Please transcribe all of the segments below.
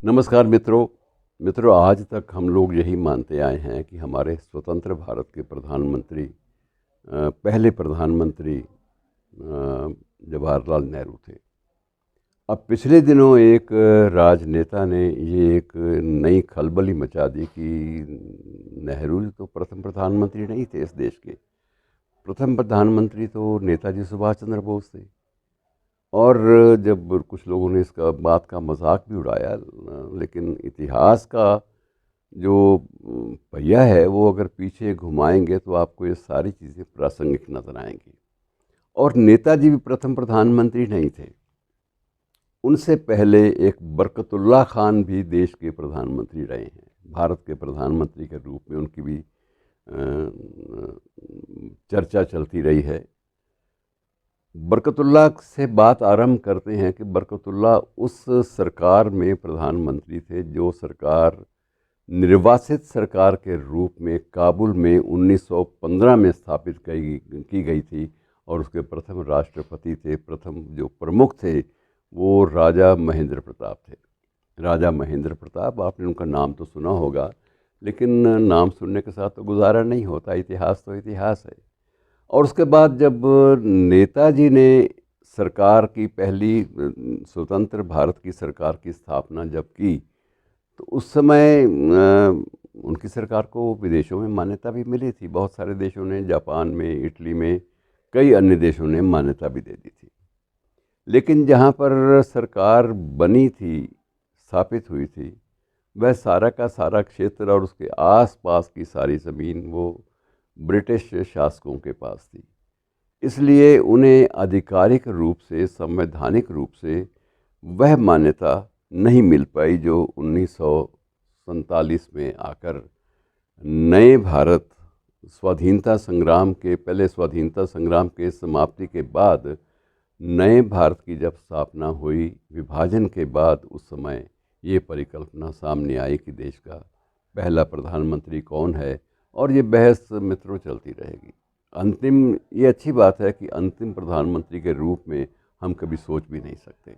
नमस्कार मित्रों, आज तक हम लोग यही मानते आए हैं कि हमारे स्वतंत्र भारत के प्रधानमंत्री पहले प्रधानमंत्री जवाहरलाल नेहरू थे। अब पिछले दिनों एक राजनेता ने ये एक नई खलबली मचा दी कि नेहरू तो प्रथम प्रधानमंत्री नहीं थे इस देश के। प्रथम प्रधानमंत्री तो नेताजी सुभाष चंद्र बोस थे। और जब कुछ लोगों ने इसका बात का मजाक भी उड़ाया, लेकिन इतिहास का जो पहिया है वो अगर पीछे घुमाएंगे तो आपको ये सारी चीज़ें प्रासंगिक नजर आएंगी। और नेताजी भी प्रथम प्रधानमंत्री नहीं थे। उनसे पहले एक बरकतुल्लाह खान भी देश के प्रधानमंत्री रहे हैं। भारत के प्रधानमंत्री के रूप में उनकी भी चर्चा चलती रही है। बरकतुल्लाह से बात आरंभ करते हैं कि बरकतुल्लाह उस सरकार में प्रधानमंत्री थे जो सरकार निर्वासित सरकार के रूप में काबुल में 1915 में स्थापित की गई थी। और उसके प्रथम राष्ट्रपति थे, प्रथम जो प्रमुख थे वो राजा महेंद्र प्रताप थे। राजा महेंद्र प्रताप, आपने उनका नाम तो सुना होगा, लेकिन नाम सुनने के साथ तो गुजारा नहीं होता। इतिहास तो इतिहास है। और उसके बाद जब नेताजी ने सरकार की पहली स्वतंत्र भारत की सरकार की स्थापना जब की तो उस समय उनकी सरकार को विदेशों में मान्यता भी मिली थी। बहुत सारे देशों ने, जापान में, इटली में, कई अन्य देशों ने मान्यता भी दे दी थी। लेकिन जहाँ पर सरकार बनी थी, स्थापित हुई थी, वह सारा का सारा क्षेत्र और उसके आसपास की सारी ज़मीन वो ब्रिटिश शासकों के पास थी। इसलिए उन्हें आधिकारिक रूप से, संवैधानिक रूप से वह मान्यता नहीं मिल पाई जो 1947 में आकर नए भारत स्वाधीनता संग्राम के, पहले स्वाधीनता संग्राम के समाप्ति के बाद नए भारत की जब स्थापना हुई, विभाजन के बाद, उस समय ये परिकल्पना सामने आई कि देश का पहला प्रधानमंत्री कौन है। और ये बहस मित्रों चलती रहेगी। अंतिम, ये अच्छी बात है कि अंतिम प्रधानमंत्री के रूप में हम कभी सोच भी नहीं सकते।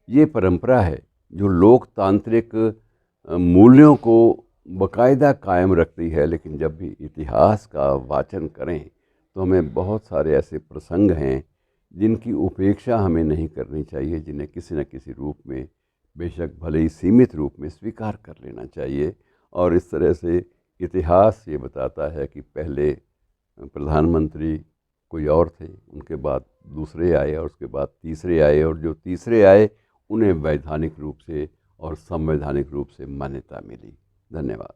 ये परंपरा है जो लोकतांत्रिक मूल्यों को बाकायदा कायम रखती है। लेकिन जब भी इतिहास का वाचन करें तो हमें बहुत सारे ऐसे प्रसंग हैं जिनकी उपेक्षा हमें नहीं करनी चाहिए, जिन्हें किसी न किसी रूप में, बेशक भले ही सीमित रूप में, स्वीकार कर लेना चाहिए। और इस तरह से इतिहास ये बताता है कि पहले प्रधानमंत्री कोई और थे, उनके बाद दूसरे आए और उसके बाद तीसरे आए, और जो तीसरे आए उन्हें वैधानिक रूप से और संवैधानिक रूप से मान्यता मिली। धन्यवाद।